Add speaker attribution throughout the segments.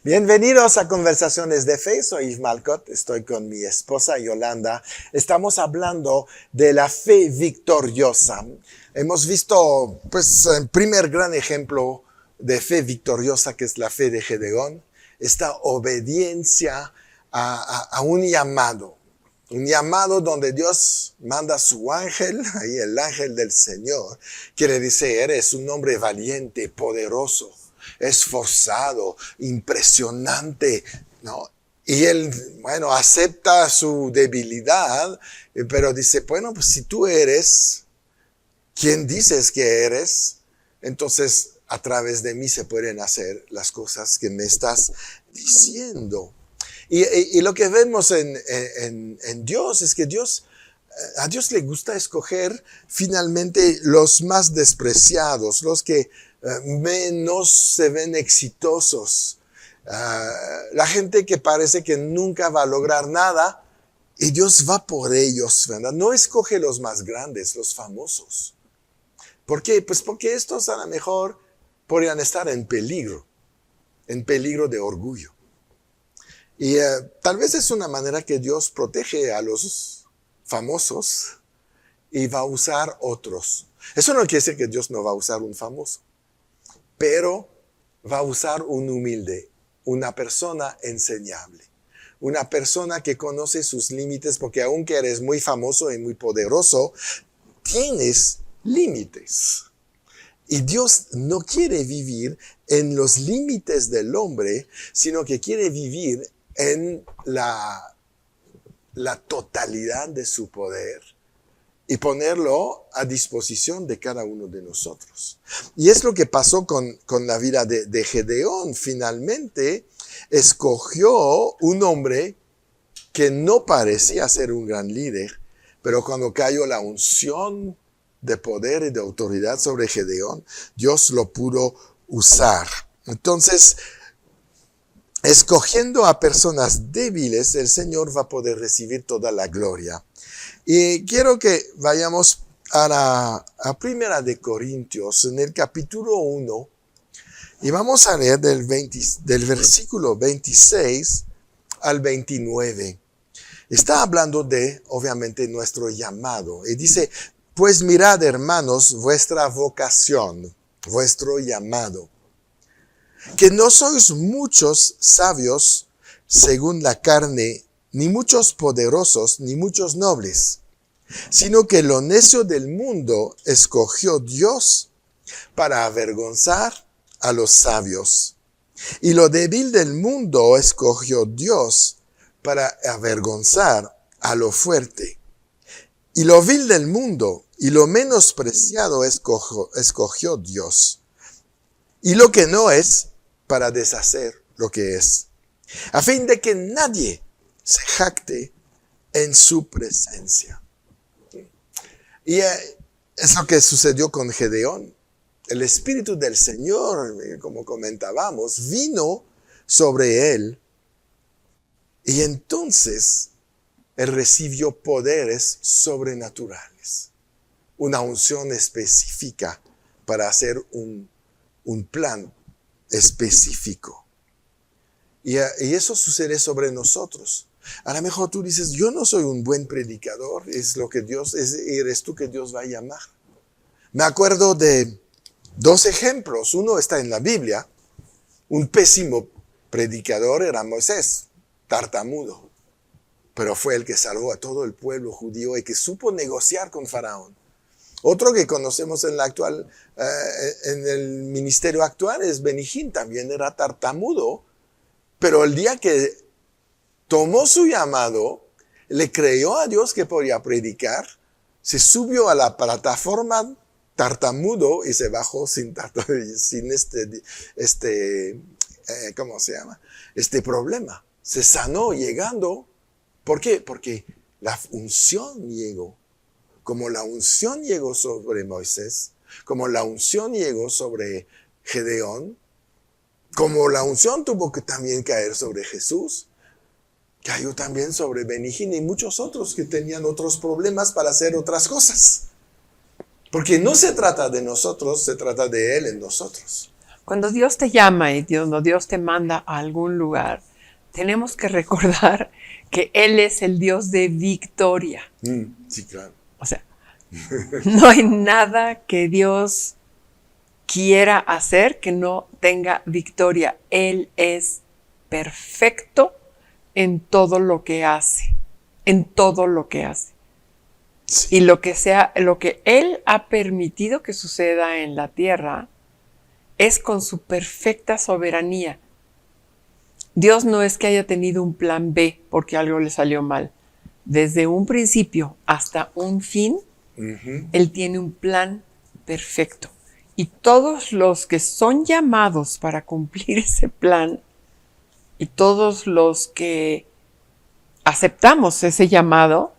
Speaker 1: Bienvenidos a Conversaciones de Fe. Soy Yves Malcott, estoy con mi esposa Yolanda. Estamos hablando de la fe victoriosa. Hemos visto, el primer gran ejemplo de fe victoriosa, que es la fe de Gedeón, esta obediencia a un llamado. Un llamado donde Dios manda a su ángel, ahí el ángel del Señor, que le dice, eres un hombre valiente, poderoso, esforzado, impresionante, ¿no? Y él, acepta su debilidad, pero dice, pues si tú eres quien dices que eres, entonces a través de mí se pueden hacer las cosas que me estás diciendo. Y lo que vemos en Dios es que a Dios le gusta escoger finalmente los más despreciados, los que menos se ven exitosos. La gente que parece que nunca va a lograr nada, y Dios va por ellos, ¿verdad? No escoge los más grandes, los famosos. ¿Por qué? Pues porque estos a lo mejor podrían estar en peligro de orgullo. Y tal vez es una manera que Dios protege a los famosos y va a usar otros. Eso no quiere decir que Dios no va a usar un famoso, pero va a usar un humilde, una persona enseñable, una persona que conoce sus límites, porque aunque eres muy famoso y muy poderoso, tienes límites. Y Dios no quiere vivir en los límites del hombre, sino que quiere vivir en la totalidad de su poder y ponerlo a disposición de cada uno de nosotros. Y es lo que pasó con la vida de Gedeón. Finalmente escogió un hombre que no parecía ser un gran líder, pero cuando cayó la unción de poder y de autoridad sobre Gedeón, Dios lo pudo usar. Entonces, escogiendo a personas débiles, el Señor va a poder recibir toda la gloria. Y quiero que vayamos a Primera de Corintios, en el capítulo 1, y vamos a leer del versículo 26 al 29. Está hablando de, obviamente, nuestro llamado. Y dice, pues mirad, hermanos, vuestra vocación, vuestro llamado. Que no sois muchos sabios según la carne, ni muchos poderosos, ni muchos nobles, sino que lo necio del mundo escogió Dios para avergonzar a los sabios. Y lo débil del mundo escogió Dios para avergonzar a lo fuerte. Y lo vil del mundo y lo menospreciado escogió Dios. Y lo que no es, para deshacer lo que es, a fin de que nadie se jacte en su presencia. Y es lo que sucedió con Gedeón. El Espíritu del Señor, como comentábamos, vino sobre él, y entonces él recibió poderes sobrenaturales, una unción específica para hacer un plan específico. Y eso sucede sobre nosotros. A lo mejor tú dices, yo no soy un buen predicador, eres tú que Dios va a llamar. Me acuerdo de 2 ejemplos. Uno está en la Biblia. Un pésimo predicador era Moisés, tartamudo, pero fue el que salvó a todo el pueblo judío y que supo negociar con Faraón. Otro que conocemos en el ministerio actual es Benny Hinn, también era tartamudo, pero el día que tomó su llamado, le creyó a Dios que podía predicar, se subió a la plataforma tartamudo y se bajó sin este problema. Se sanó llegando. ¿Por qué? Porque la unción llegó. Como la unción llegó sobre Moisés, como la unción llegó sobre Gedeón, como la unción tuvo que también caer sobre Jesús, cayó también sobre Benny Hinn y muchos otros que tenían otros problemas para hacer otras cosas. Porque no se trata de nosotros, se trata de Él en nosotros.
Speaker 2: Cuando Dios te llama y cuando Dios te manda a algún lugar, tenemos que recordar que Él es el Dios de victoria.
Speaker 1: Sí, claro.
Speaker 2: O sea, no hay nada que Dios quiera hacer que no tenga victoria. Él es perfecto en todo lo que hace. En todo lo que hace.
Speaker 1: Sí.
Speaker 2: Y lo que Él ha permitido que suceda en la tierra es con su perfecta soberanía. Dios no es que haya tenido un plan B porque algo le salió mal. Desde un principio hasta un fin, Él tiene un plan perfecto. Y todos los que son llamados para cumplir ese plan, y todos los que aceptamos ese llamado,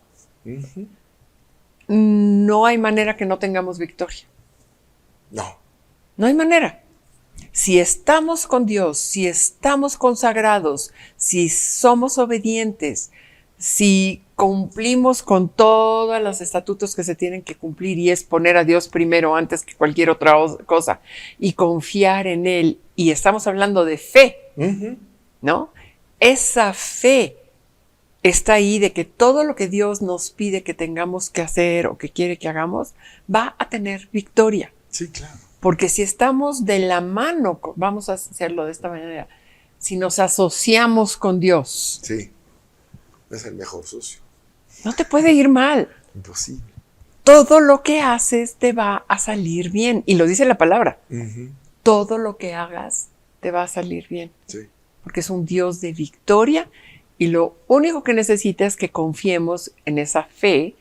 Speaker 2: no hay manera que no tengamos victoria.
Speaker 1: No.
Speaker 2: No hay manera. Si estamos con Dios, si estamos consagrados, si somos obedientes, si cumplimos con todos los estatutos que se tienen que cumplir, y es poner a Dios primero antes que cualquier otra cosa y confiar en Él, y estamos hablando de fe, ¿no? Esa fe está ahí de que todo lo que Dios nos pide que tengamos que hacer o que quiere que hagamos va a tener victoria.
Speaker 1: Sí, claro.
Speaker 2: Porque si estamos de la mano, vamos a hacerlo de esta manera, si nos asociamos con Dios,
Speaker 1: Sí. Es el mejor socio.
Speaker 2: no te puede ir mal.
Speaker 1: Imposible.
Speaker 2: Todo lo que haces te va a salir bien. Y lo dice la palabra. Todo lo que hagas te va a salir bien.
Speaker 1: Sí.
Speaker 2: Porque es un Dios de victoria. Y lo único que necesita es que confiemos en esa fe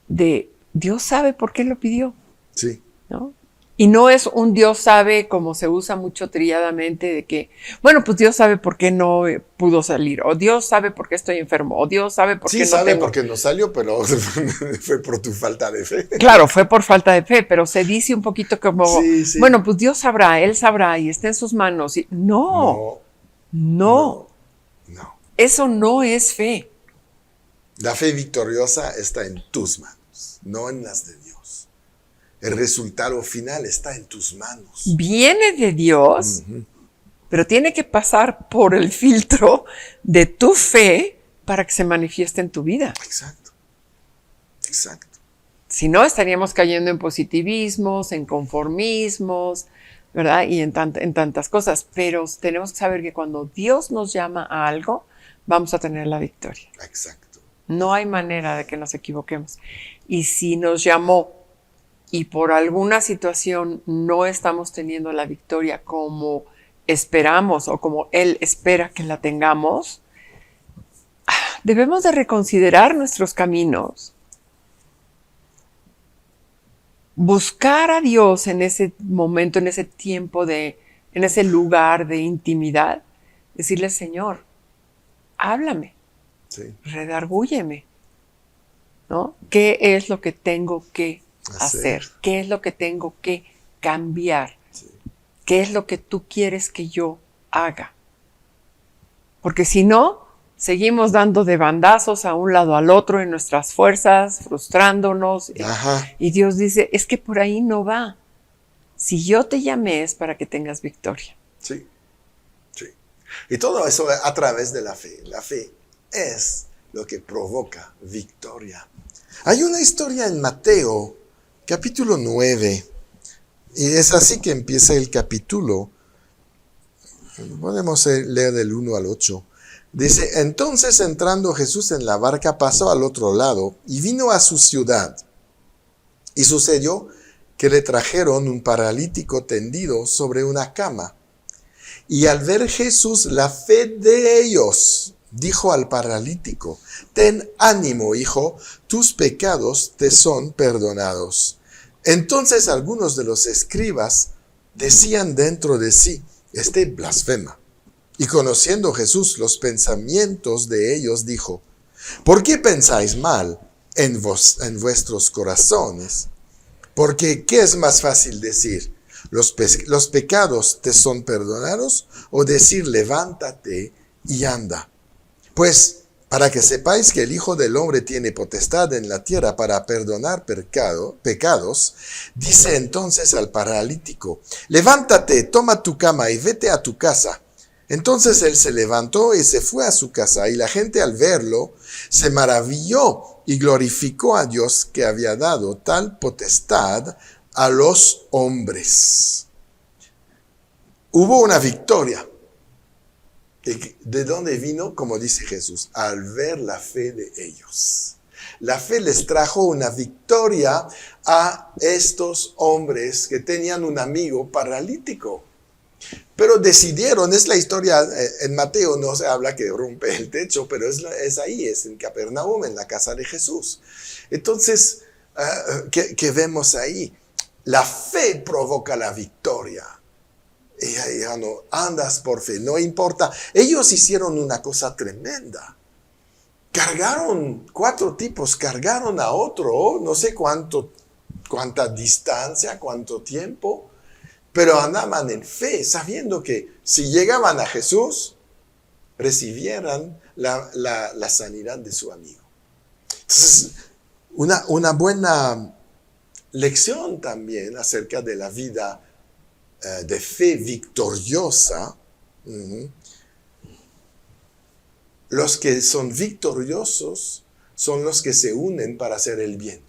Speaker 2: de Dios sabe por qué lo pidió,
Speaker 1: Sí.
Speaker 2: ¿no? Y no es un Dios sabe como se usa mucho trilladamente de que, bueno, pues Dios sabe por qué no pudo salir, o Dios sabe por qué estoy enfermo, o Dios sabe por qué no
Speaker 1: sabe
Speaker 2: tengo.
Speaker 1: por qué no salió, pero fue por tu falta de fe.
Speaker 2: Claro, fue por falta de fe, pero se dice un poquito como,
Speaker 1: Sí.
Speaker 2: bueno, pues Dios sabrá, Él sabrá y está en sus manos. Y no. Eso no es fe.
Speaker 1: La fe victoriosa está en tus manos, no en las de Dios. El resultado final está en tus manos.
Speaker 2: Viene de Dios, pero tiene que pasar por el filtro de tu fe para que se manifieste en tu vida.
Speaker 1: Exacto.
Speaker 2: Si no, estaríamos cayendo en positivismos, en conformismos, ¿verdad? Y en tantas cosas. Pero tenemos que saber que cuando Dios nos llama a algo, vamos a tener la victoria.
Speaker 1: Exacto.
Speaker 2: No hay manera de que nos equivoquemos. Y si nos llamó y por alguna situación no estamos teniendo la victoria como esperamos o como Él espera que la tengamos, debemos de reconsiderar nuestros caminos, buscar a Dios en ese momento, en ese tiempo, en ese lugar de intimidad, decirle, Señor, háblame, redargúyeme, ¿no? ¿Qué es lo que tengo que hacer? ¿Qué es lo que tengo que cambiar? ¿Qué es lo que tú quieres que yo haga? Porque si no, seguimos dando de bandazos a un lado al otro en nuestras fuerzas, frustrándonos. Y Dios dice, es que por ahí no va. Si yo te llamé es para que tengas victoria.
Speaker 1: Sí. Y todo eso a través de la fe. La fe es lo que provoca victoria. Hay una historia en Mateo, capítulo 9, y es así que empieza el capítulo. Podemos leer del 1 al 8. Dice, entonces entrando Jesús en la barca pasó al otro lado y vino a su ciudad. Y sucedió que le trajeron un paralítico tendido sobre una cama. Y al ver Jesús la fe de ellos, dijo al paralítico, ten ánimo, hijo, tus pecados te son perdonados. Entonces algunos de los escribas decían dentro de sí, este blasfema. Y conociendo Jesús los pensamientos de ellos, dijo, ¿por qué pensáis mal en vuestros corazones? Porque, ¿qué es más fácil decir? ¿Los pecados te son perdonados? O decir, levántate y anda. Pues para que sepáis que el Hijo del Hombre tiene potestad en la tierra para perdonar pecados, dice entonces al paralítico, levántate, toma tu cama y vete a tu casa. Entonces él se levantó y se fue a su casa, y la gente al verlo se maravilló y glorificó a Dios que había dado tal potestad a los hombres. Hubo una victoria. ¿De dónde vino? Como dice Jesús, al ver la fe de ellos. La fe les trajo una victoria a estos hombres que tenían un amigo paralítico. Pero decidieron, es la historia, en Mateo no se habla que rompe el techo, pero es ahí, es en Capernaum, en la casa de Jesús. Entonces, ¿qué vemos ahí? La fe provoca la victoria. Ya no andas por fe, no importa. Ellos hicieron una cosa tremenda. Cargaron, 4 tipos cargaron a otro, no sé cuánta distancia, cuánto tiempo, pero andaban en fe, sabiendo que si llegaban a Jesús, recibieran la sanidad de su amigo. Entonces, una buena lección también acerca de la vida de fe victoriosa. Los que son victoriosos son los que se unen para hacer el bien.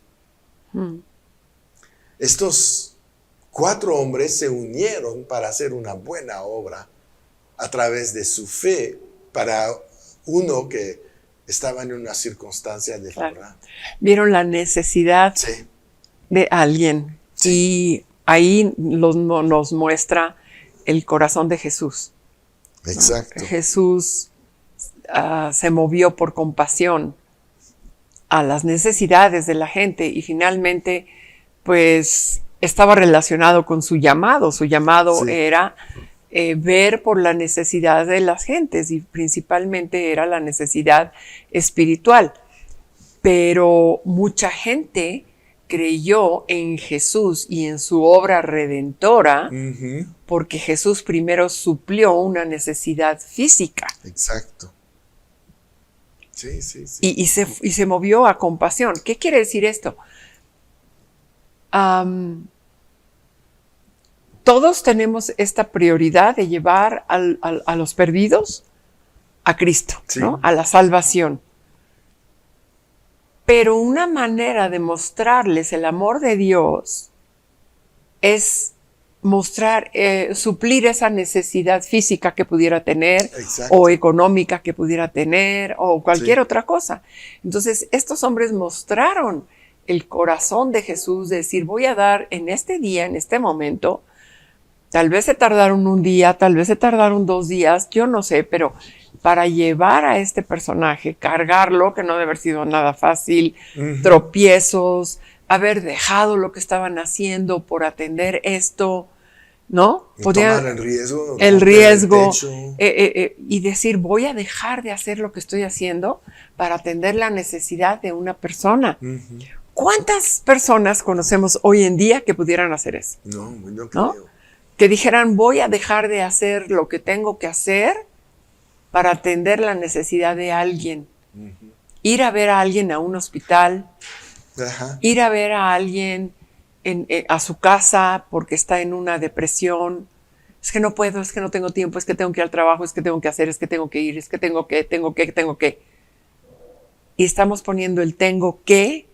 Speaker 1: Estos 4 hombres se unieron para hacer una buena obra a través de su fe para uno que estaba en una circunstancia desfavorable.
Speaker 2: Claro. Vieron la necesidad de alguien. Sí. Y ahí nos muestra el corazón de Jesús.
Speaker 1: Exacto.
Speaker 2: ¿No? Jesús se movió por compasión a las necesidades de la gente y finalmente pues estaba relacionado con su llamado. Su llamado era ver por la necesidad de las gentes y principalmente era la necesidad espiritual. Pero mucha gente creyó en Jesús y en su obra redentora porque Jesús primero suplió una necesidad física.
Speaker 1: Exacto. Sí.
Speaker 2: Y se movió a compasión. ¿Qué quiere decir esto? Todos tenemos esta prioridad de llevar a los perdidos a Cristo, ¿no? A la salvación. Pero una manera de mostrarles el amor de Dios es suplir esa necesidad física que pudiera tener, o económica que pudiera tener, o cualquier otra cosa. Entonces, estos hombres mostraron el corazón de Jesús de decir, voy a dar en este día, en este momento, tal vez se tardaron un día, tal vez se tardaron 2 días, yo no sé, pero para llevar a este personaje, cargarlo, que no debe haber sido nada fácil, tropiezos, haber dejado lo que estaban haciendo por atender esto, ¿no?
Speaker 1: Tomar
Speaker 2: el riesgo y decir, voy a dejar de hacer lo que estoy haciendo para atender la necesidad de una persona. ¿Cuántas personas conocemos hoy en día que pudieran hacer eso?
Speaker 1: No creo.
Speaker 2: ¿No? Que dijeran, voy a dejar de hacer lo que tengo que hacer para atender la necesidad de alguien. Ir a ver a alguien a un hospital, ir a ver a alguien a su casa porque está en una depresión. Es que no puedo, es que no tengo tiempo, es que tengo que ir al trabajo, es que tengo que hacer, es que tengo que ir, es que tengo que. Y estamos poniendo el tengo que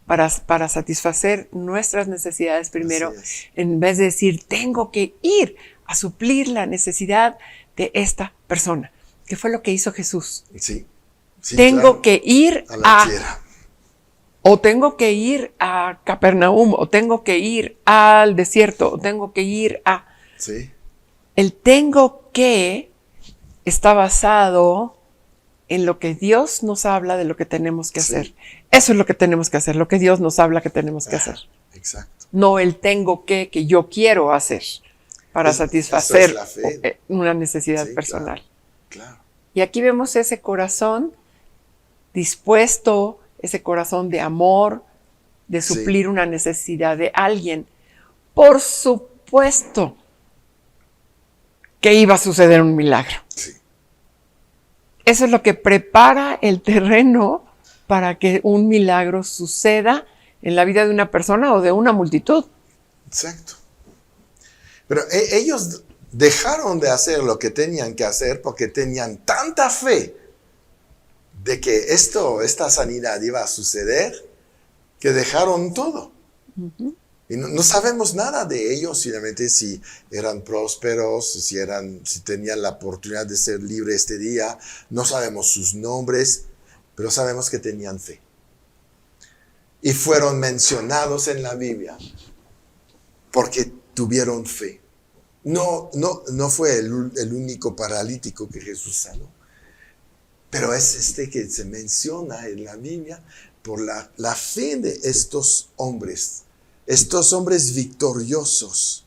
Speaker 2: para satisfacer nuestras necesidades primero, en vez de decir, tengo que ir a suplir la necesidad de esta persona. ¿Qué fue lo que hizo Jesús? Tengo que ir o tengo que ir a Capernaum, o tengo que ir al desierto, o tengo que ir a... El tengo que está basado en lo que Dios nos habla de lo que tenemos que hacer. Eso es lo que tenemos que hacer, lo que Dios nos habla que tenemos que hacer.
Speaker 1: Exacto.
Speaker 2: No el tengo que yo quiero hacer para satisfacer una necesidad personal.
Speaker 1: Claro.
Speaker 2: Y aquí vemos ese corazón dispuesto, ese corazón de amor, de suplir una necesidad de alguien. Por supuesto que iba a suceder un milagro. eso es lo que prepara el terreno para que un milagro suceda en la vida de una persona o de una multitud.
Speaker 1: Exacto. Pero ellos dejaron de hacer lo que tenían que hacer porque tenían tanta fe de que esta sanidad iba a suceder, que dejaron todo. Uh-huh. Y no sabemos nada de ellos, simplemente si eran prósperos, si tenían la oportunidad de ser libres este día. No sabemos sus nombres, pero sabemos que tenían fe. Y fueron mencionados en la Biblia porque tuvieron fe. No fue el único paralítico que Jesús sanó, pero es que se menciona en la Biblia por la fe de estos hombres victoriosos,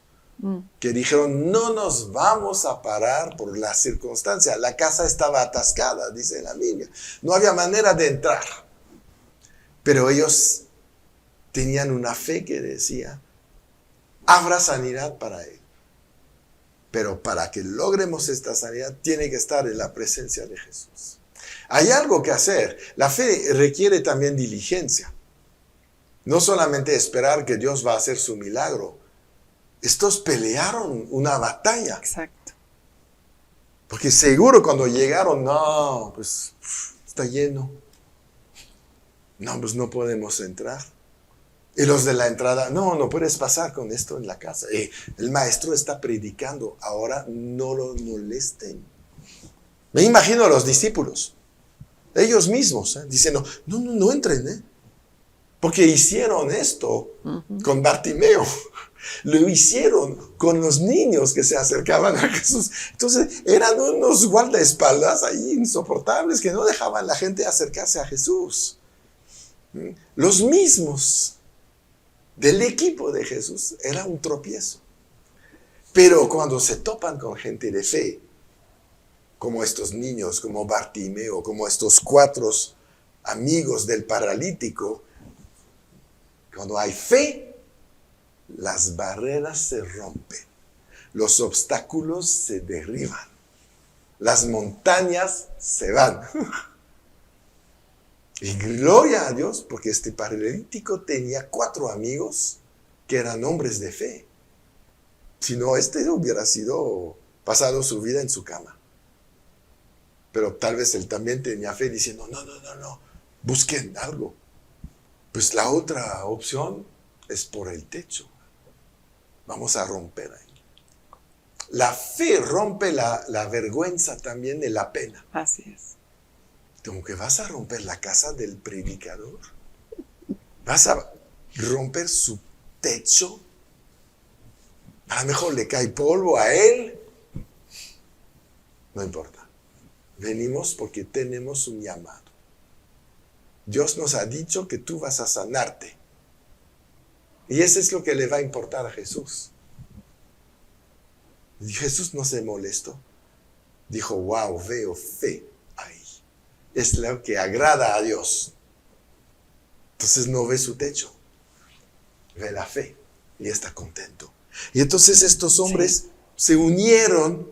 Speaker 1: que dijeron, no nos vamos a parar por la circunstancia. La casa estaba atascada, dice la Biblia. No había manera de entrar. Pero ellos tenían una fe que decía, habrá sanidad para él. Pero para que logremos esta sanidad, tiene que estar en la presencia de Jesús. Hay algo que hacer. La fe requiere también diligencia. No solamente esperar que Dios va a hacer su milagro. Estos pelearon una batalla.
Speaker 2: Exacto.
Speaker 1: Porque seguro cuando llegaron, no, pues está lleno. No, pues no podemos entrar. Y los de la entrada, no puedes pasar con esto en la casa. El maestro está predicando, ahora no lo molesten. Me imagino a los discípulos, ellos mismos, diciendo, no entren, porque hicieron esto con Bartimeo. Lo hicieron con los niños que se acercaban a Jesús. Entonces eran unos guardaespaldas ahí insoportables que no dejaban a la gente acercarse a Jesús. Los mismos del equipo de Jesús era un tropiezo. Pero cuando se topan con gente de fe, como estos niños, como Bartimeo, como estos 4 amigos del paralítico, cuando hay fe, las barreras se rompen, los obstáculos se derriban, las montañas se van. Y gloria a Dios, porque este paralítico tenía 4 amigos que eran hombres de fe. Si no, hubiera pasado su vida en su cama. Pero tal vez él también tenía fe diciendo, no, busquen algo. Pues la otra opción es por el techo. Vamos a romper ahí. La fe rompe la vergüenza también de la pena.
Speaker 2: Así es.
Speaker 1: Como que vas a romper la casa del predicador. Vas a romper su techo. A lo mejor le cae polvo a él. No importa. Venimos porque tenemos un llamado. Dios nos ha dicho que tú vas a sanarte. Y eso es lo que le va a importar a Jesús. Y Jesús no se molestó. Dijo, wow, veo fe ahí. Es lo que agrada a Dios. Entonces no ve su techo. Ve la fe y está contento. Y entonces estos hombres se unieron,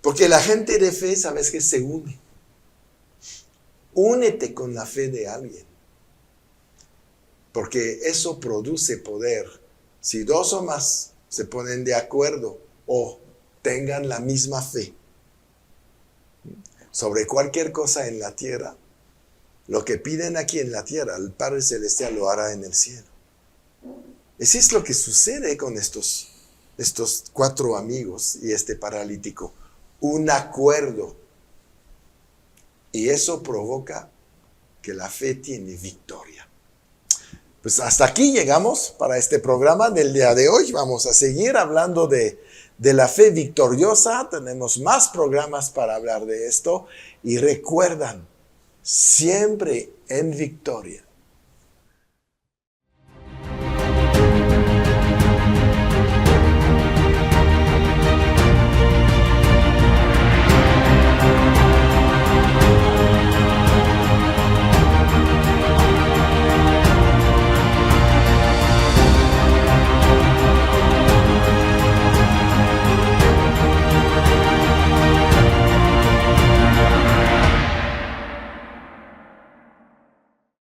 Speaker 1: porque la gente de fe, ¿sabes qué? Se une. Únete con la fe de alguien, porque eso produce poder. Si 2 o más se ponen de acuerdo o tengan la misma fe sobre cualquier cosa en la tierra, lo que piden aquí en la tierra, el Padre Celestial lo hará en el cielo. Eso es lo que sucede con estos 4 amigos y este paralítico. Un acuerdo. Y eso provoca que la fe tiene victoria. Pues hasta aquí llegamos para este programa del día de hoy. Vamos a seguir hablando de la fe victoriosa. Tenemos más programas para hablar de esto. Y recuerdan, siempre en victoria.